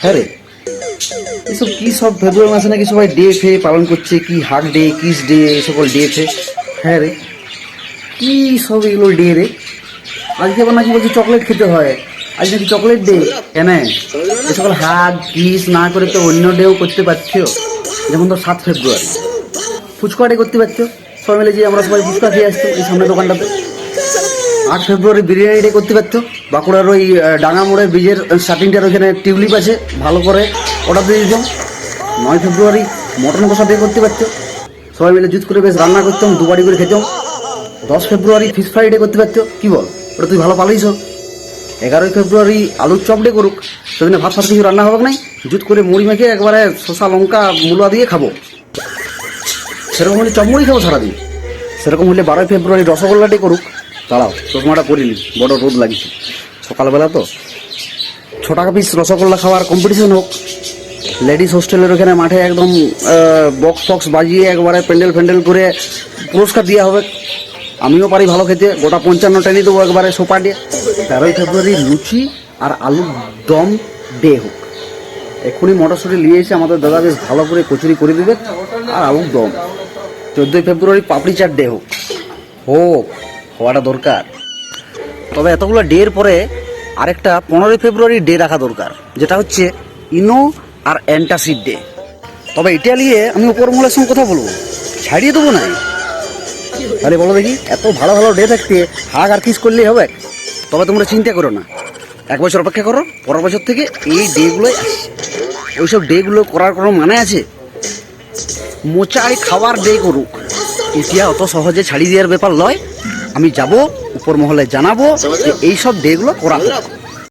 হ্যাঁ রে, এসব কি সব ফেব্রুয়ারি মাসে নাকি সবাই ডে ফে পালন করছে, কি হাগ ডে, কিস ডে, এই সকল ডে ফে। হ্যাঁ রে, কি সব এগুলো ডে রে? আজকে আবার নাকি বলছি চকলেট খেতে হয়, আজ নাকি চকলেট ডে। কেন এ সকল হাগ কিস না করে তো অন্য ডেও করতে পারছো? যেমন তো 7 ফেব্রুয়ারি ফুচকা ডে করতে পারছো, সবাই মিলে যে আমরা সবাই ফুচকা খেয়ে আসতো এই সামনে দোকানটাতে। 8 ফেব্রুয়ারি বিরিয়ানি ডে করতে পারছো, বাঁকুড়ার ওই ডাঙা মোড়ের ব্রিজের স্টার্টিংটার ওইখানে টিউলিপ আছে, ভালো করে অর্ডার দিয়ে দিতাম। 9 ফেব্রুয়ারি মটন কষা ডে করতে পারছো, সবাই মিলে জুত করে বেশ রান্না করতাম, দুবারি করে খেতাম। 10 ফেব্রুয়ারি ফিশ ফ্রাই ডে করতে পারছো, কি বল, ওটা তুই ভালো পালিয়েছ। 11 ফেব্রুয়ারি আলুর চপ ডে করুক, সেদিনে ভাত ফাত কিছু রান্না হবে নাই, জুত করে মুড়ি মেখে একবারে শসা লঙ্কা মূলা দিয়ে খাবো। সেরকম হলে চপ মুড়ি খাবো সারাদিন। সেরকম হলে 12 ফেব্রুয়ারি রসগোল্লা ডে করুক। দাঁড়াও, চশমাটা পরিনি, বড় রোদ লাগছে সকালবেলা তো। 6 টাকা পিস রসগোল্লা খাওয়ার কম্পিটিশন হোক, লেডিস হোস্টেলের ওখানে মাঠে একদম বক্স ফক্স বাজিয়ে একবারে প্যান্ডেল ফ্যান্ডেল করে পুরস্কার দেওয়া হবে। আমিও পারি ভালো খেতে, গোটা 55 টেনে দেবো একবারে সোপা দিয়ে। 13 ফেব্রুয়ারি লুচি আর আলুর দম ডে হোক। এক্ষুনি মটরশুঁটি নিয়ে এসে আমাদের দাদা বেশ ভালো করে কচুরি করে দেবে আর আলুর দম। 14 ফেব্রুয়ারি পাপড়ি চাট ডে হোক, হওয়াটা দরকার। তবে এতগুলো ডের পরে আরেকটা 15 ফেব্রুয়ারি ডে রাখা দরকার, যেটা হচ্ছে ইনো আর অ্যান্টাসিড ডে। তবে এটা নিয়ে আমি উপর মহলের সঙ্গে কথা বলবো, ছাড়িয়ে দেবো না। তাহলে বলো দেখি, এত ভালো ভালো ডে থাকতে হাগ আর কিস করলেই হবে? তবে তোমরা চিন্তা করো না, 1 বছর অপেক্ষা করো, পরের বছর থেকে এই ডেগুলোই আসছে। ওইসব ডেগুলো করার কোনো মানে আছে? মোচায় খাওয়ার ডে করুক, এটা অত সহজে ছাড়িয়ে দেওয়ার ব্যাপার নয়। আমি যাব উপর মহলে জানাবো যে এইসব ডেগুলো করা হোক।